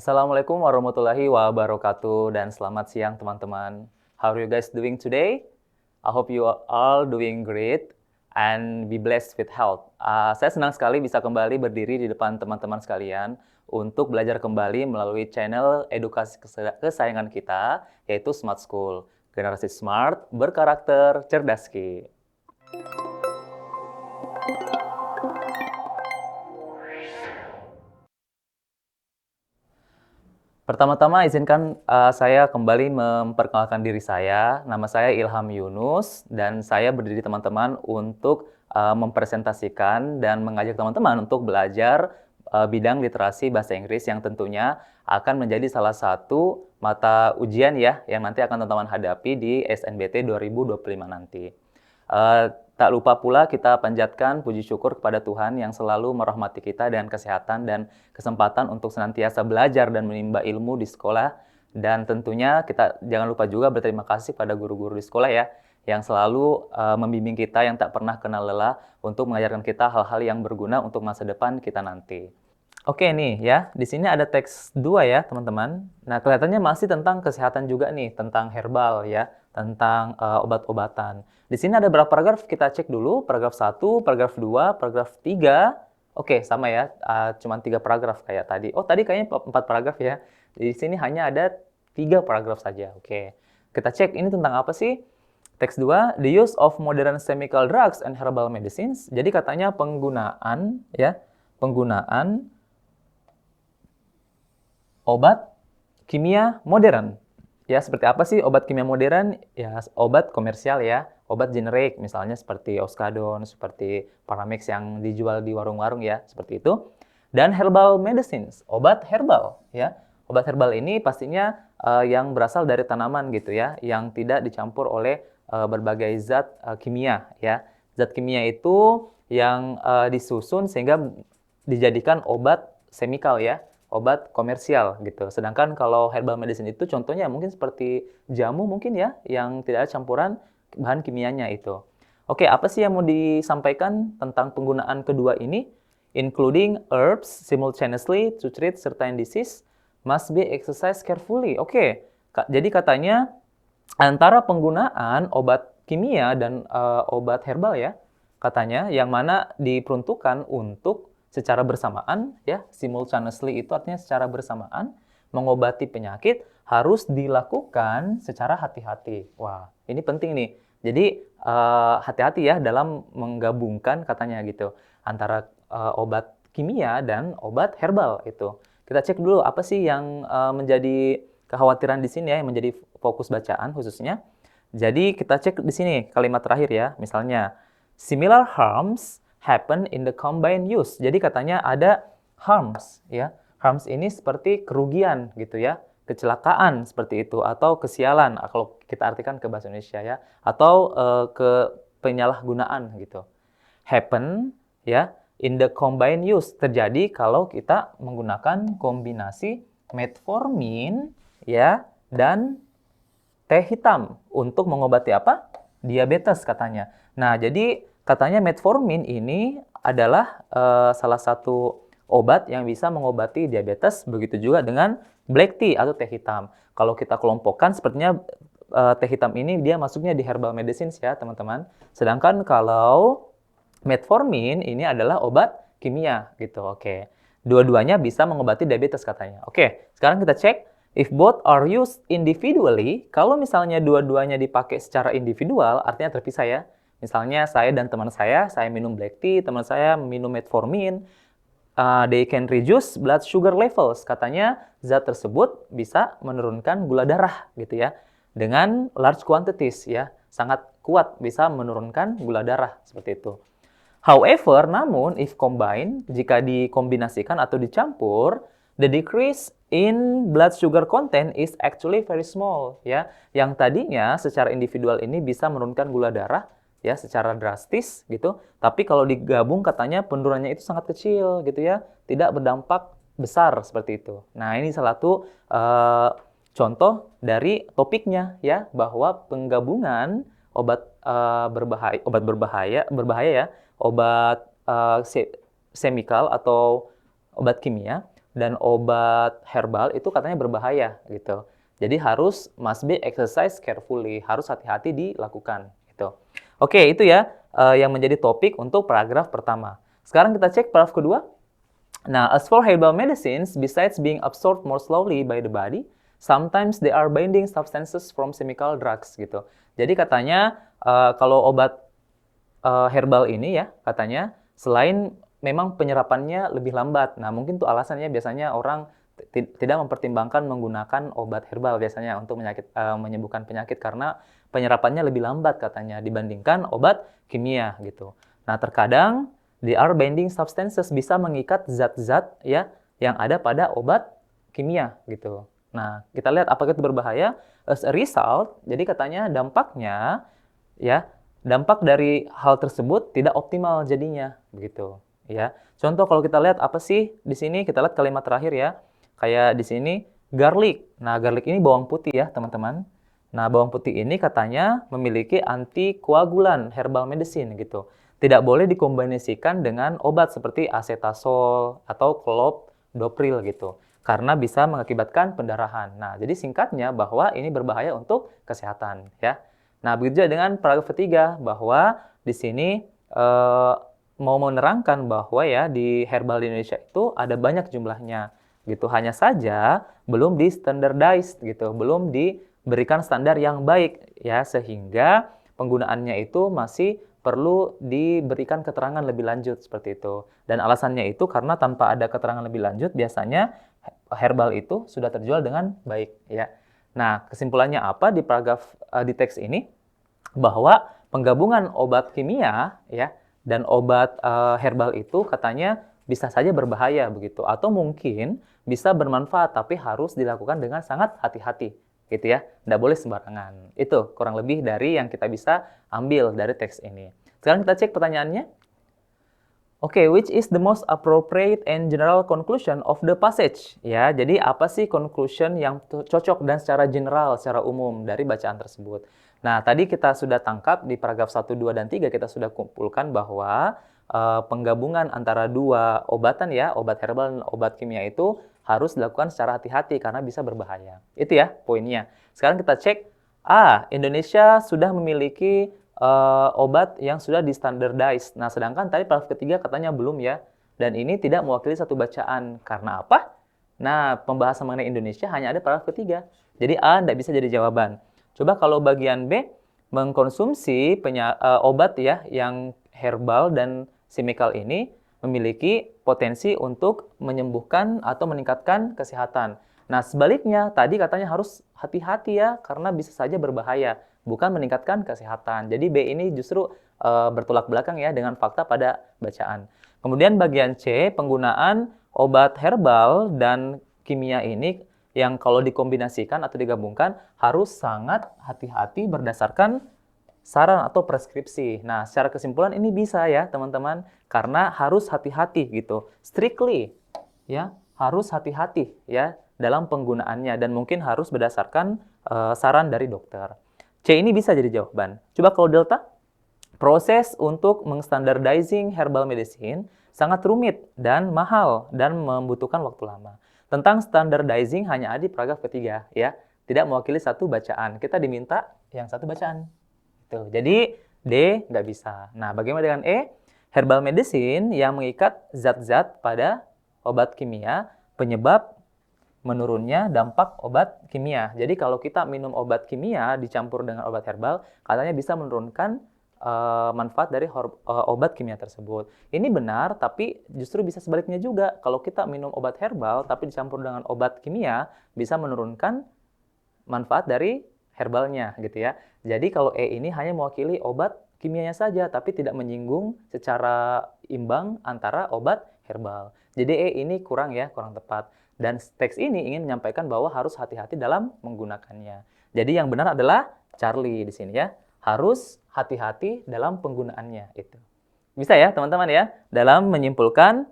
Assalamualaikum warahmatullahi wabarakatuh dan selamat siang teman-teman. How are you guys doing today? I hope you are all doing great and be blessed with health. Saya senang sekali bisa kembali berdiri di depan teman-teman sekalian untuk belajar kembali melalui channel edukasi kesayangan kita, yaitu Smart School. Generasi smart, berkarakter, cerdas Ki. Pertama-tama izinkan saya kembali memperkenalkan diri saya. Nama saya Ilham Yunus dan saya berdiri teman-teman untuk mempresentasikan dan mengajak teman-teman untuk belajar bidang literasi bahasa Inggris yang tentunya akan menjadi salah satu mata ujian ya yang nanti akan teman-teman hadapi di SNBT 2025 nanti. Tak lupa pula kita panjatkan puji syukur kepada Tuhan yang selalu merahmati kita dengan kesehatan dan kesempatan untuk senantiasa belajar dan menimba ilmu di sekolah. Dan tentunya kita jangan lupa juga berterima kasih pada guru-guru di sekolah ya, yang selalu membimbing kita yang tak pernah kenal lelah untuk mengajarkan kita hal-hal yang berguna untuk masa depan kita nanti. Oke nih ya, di sini ada teks 2 ya teman-teman. Nah kelihatannya masih tentang kesehatan juga nih, tentang herbal ya, tentang obat-obatan. Di sini ada berapa paragraf? Kita cek dulu, paragraf 1, paragraf 2, paragraf 3. Oke, sama ya, cuma 3 paragraf kayak tadi. Oh tadi kayaknya 4 paragraf ya. Di sini hanya ada 3 paragraf saja. Oke, kita cek ini tentang apa sih? Teks 2, the use of modern chemical drugs and herbal medicines. Jadi katanya penggunaan obat kimia modern. Ya, seperti apa sih obat kimia modern? Ya, obat komersial ya, obat generik, misalnya seperti Oskadon, seperti Paramix yang dijual di warung-warung ya, seperti itu. Dan herbal medicines, obat herbal ya. Obat herbal ini pastinya yang berasal dari tanaman gitu ya, yang tidak dicampur oleh berbagai zat kimia ya. Zat kimia itu yang disusun sehingga dijadikan obat semikal ya, obat komersial gitu. Sedangkan kalau herbal medicine itu contohnya mungkin seperti jamu mungkin ya, yang tidak ada campuran bahan kimianya itu. Oke, apa sih yang mau disampaikan tentang penggunaan kedua ini? Including herbs simultaneously to treat certain disease must be exercised carefully. Oke, jadi katanya antara penggunaan obat kimia dan obat herbal ya, katanya yang mana diperuntukkan untuk secara bersamaan ya, simultaneously itu artinya secara bersamaan mengobati penyakit harus dilakukan secara hati-hati. Wah, ini penting nih. Jadi hati-hati ya dalam menggabungkan katanya gitu antara obat kimia dan obat herbal itu. Kita cek dulu apa sih yang menjadi kekhawatiran di sini ya, yang menjadi fokus bacaan khususnya. Jadi kita cek di sini kalimat terakhir ya, misalnya similar harms happen in the combined use. Jadi katanya ada harms ya. Harms ini seperti kerugian gitu ya, kecelakaan seperti itu atau kesialan kalau kita artikan ke bahasa Indonesia ya, atau ke penyalahgunaan gitu. Happen ya in the combined use terjadi kalau kita menggunakan kombinasi metformin ya dan teh hitam untuk mengobati apa? Diabetes katanya. Nah, jadi katanya metformin ini adalah salah satu obat yang bisa mengobati diabetes, begitu juga dengan black tea atau teh hitam. Kalau kita kelompokkan, sepertinya teh hitam ini dia masuknya di herbal medicines ya, teman-teman. Sedangkan kalau metformin ini adalah obat kimia gitu. Oke. Dua-duanya bisa mengobati diabetes katanya. Oke, sekarang kita cek if both are used individually, kalau misalnya dua-duanya dipakai secara individual, artinya terpisah ya. Misalnya saya dan teman saya minum black tea, teman saya minum metformin, they can reduce blood sugar levels. Katanya zat tersebut bisa menurunkan gula darah gitu ya. Dengan large quantities ya, sangat kuat bisa menurunkan gula darah seperti itu. However, namun if combined, jika dikombinasikan atau dicampur, the decrease in blood sugar content is actually very small ya. Yang tadinya secara individual ini bisa menurunkan gula darah ya secara drastis gitu, tapi kalau digabung katanya penurunannya itu sangat kecil gitu ya, tidak berdampak besar seperti itu. Nah, ini salah satu contoh dari topiknya ya, bahwa penggabungan obat berbahaya ya, obat semikal atau obat kimia dan obat herbal itu katanya berbahaya gitu. Jadi must be exercise carefully, harus hati-hati dilakukan gitu. Oke, itu ya yang menjadi topik untuk paragraf pertama. Sekarang kita cek paragraf kedua. Nah, as for herbal medicines, besides being absorbed more slowly by the body, sometimes they are binding substances from chemical drugs gitu. Jadi katanya kalau obat herbal ini ya, katanya selain memang penyerapannya lebih lambat. Nah, mungkin tuh alasannya biasanya orang tidak mempertimbangkan menggunakan obat herbal biasanya untuk menyembuhkan penyakit karena penyerapannya lebih lambat katanya dibandingkan obat kimia gitu. Nah, terkadang they are binding substances, bisa mengikat zat-zat ya yang ada pada obat kimia gitu. Nah, kita lihat apakah itu berbahaya? As a result, jadi katanya dampaknya ya, dampak dari hal tersebut tidak optimal jadinya begitu ya. Contoh kalau kita lihat apa sih di sini, kita lihat kalimat terakhir ya. Kayak di sini garlic. Nah, garlic ini bawang putih ya, teman-teman. Nah, bawang putih ini katanya memiliki antikoagulan herbal medicine gitu. Tidak boleh dikombinasikan dengan obat seperti acetasol atau clopidogrel gitu. Karena bisa mengakibatkan pendarahan. Nah, jadi singkatnya bahwa ini berbahaya untuk kesehatan ya. Nah, begitu juga dengan paragraf ketiga bahwa di sini mau menerangkan bahwa ya di herbal di Indonesia itu ada banyak jumlahnya gitu. Hanya saja belum di standardized gitu, belum diberikan standar yang baik ya, sehingga penggunaannya itu masih perlu diberikan keterangan lebih lanjut seperti itu. Dan alasannya itu karena tanpa ada keterangan lebih lanjut biasanya herbal itu sudah terjual dengan baik ya. Nah, kesimpulannya apa di paragraf di teks ini? Bahwa penggabungan obat kimia ya dan obat herbal itu katanya bisa saja berbahaya begitu, atau mungkin bisa bermanfaat tapi harus dilakukan dengan sangat hati-hati gitu ya, tidak boleh sembarangan. Itu kurang lebih dari yang kita bisa ambil dari teks ini. Sekarang kita cek pertanyaannya. Oke, which is the most appropriate and general conclusion of the passage? Ya, jadi apa sih conclusion yang cocok dan secara general, secara umum dari bacaan tersebut? Nah, tadi kita sudah tangkap di paragraf 1, 2, dan 3 kita sudah kumpulkan bahwa penggabungan antara dua obatan ya, obat herbal dan obat kimia itu harus dilakukan secara hati-hati karena bisa berbahaya. Itu ya poinnya. Sekarang kita cek, Indonesia sudah memiliki obat yang sudah di-standardize. Nah, sedangkan tadi paragraf ketiga katanya belum ya. Dan ini tidak mewakili satu bacaan. Karena apa? Nah, pembahasan mengenai Indonesia hanya ada paragraf ketiga. Jadi A tidak bisa jadi jawaban. Coba kalau bagian B, mengkonsumsi obat ya yang herbal dan chemical ini memiliki potensi untuk menyembuhkan atau meningkatkan kesehatan. Nah, sebaliknya tadi katanya harus hati-hati ya karena bisa saja berbahaya, bukan meningkatkan kesehatan. Jadi B ini justru bertolak belakang ya dengan fakta pada bacaan. Kemudian bagian C, penggunaan obat herbal dan kimia ini yang kalau dikombinasikan atau digabungkan harus sangat hati-hati berdasarkan saran atau preskripsi. Nah, secara kesimpulan ini bisa ya teman-teman, karena harus hati-hati gitu. Strictly ya, harus hati-hati ya dalam penggunaannya dan mungkin harus berdasarkan saran dari dokter. C ini bisa jadi jawaban. Coba kalau delta, proses untuk mengstandardizing herbal medicine sangat rumit dan mahal dan membutuhkan waktu lama. Tentang standardizing hanya ada di paragraf ketiga ya, tidak mewakili satu bacaan. Kita diminta yang satu bacaan. Tuh, jadi D nggak bisa. Nah, bagaimana dengan E? Herbal medicine yang mengikat zat-zat pada obat kimia, penyebab menurunnya dampak obat kimia. Jadi kalau kita minum obat kimia dicampur dengan obat herbal, katanya bisa menurunkan manfaat dari obat kimia tersebut. Ini benar, tapi justru bisa sebaliknya juga. Kalau kita minum obat herbal tapi dicampur dengan obat kimia, bisa menurunkan manfaat dari herbalnya gitu ya. Jadi kalau E ini hanya mewakili obat kimianya saja, tapi tidak menyinggung secara imbang antara obat herbal. Jadi E ini kurang ya, kurang tepat. Dan teks ini ingin menyampaikan bahwa harus hati-hati dalam menggunakannya. Jadi yang benar adalah Charlie di sini ya. Harus hati-hati dalam penggunaannya itu. Bisa ya teman-teman ya, dalam menyimpulkan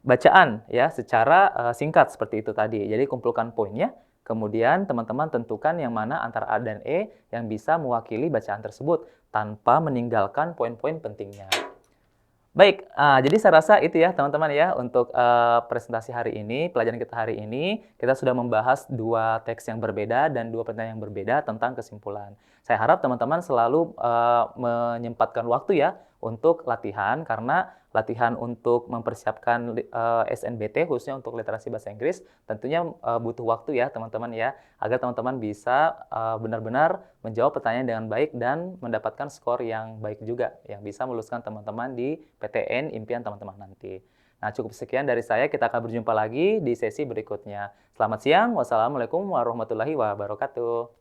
bacaan ya secara singkat seperti itu tadi. Jadi kumpulkan poinnya, kemudian teman-teman tentukan yang mana antara A dan E yang bisa mewakili bacaan tersebut tanpa meninggalkan poin-poin pentingnya. Baik, jadi saya rasa itu ya teman-teman ya untuk, presentasi hari ini, pelajaran kita hari ini, kita sudah membahas 2 teks yang berbeda dan 2 pertanyaan yang berbeda tentang kesimpulan. Saya harap teman-teman selalu, menyempatkan waktu ya untuk latihan, karena latihan untuk mempersiapkan SNBT khususnya untuk literasi bahasa Inggris tentunya, butuh waktu ya teman-teman ya, agar teman-teman bisa, benar-benar menjawab pertanyaan dengan baik dan mendapatkan skor yang baik juga, yang bisa meluluskan teman-teman di PTN impian teman-teman nanti. Nah, cukup sekian dari saya, kita akan berjumpa lagi di sesi berikutnya. Selamat siang, wassalamualaikum warahmatullahi wabarakatuh.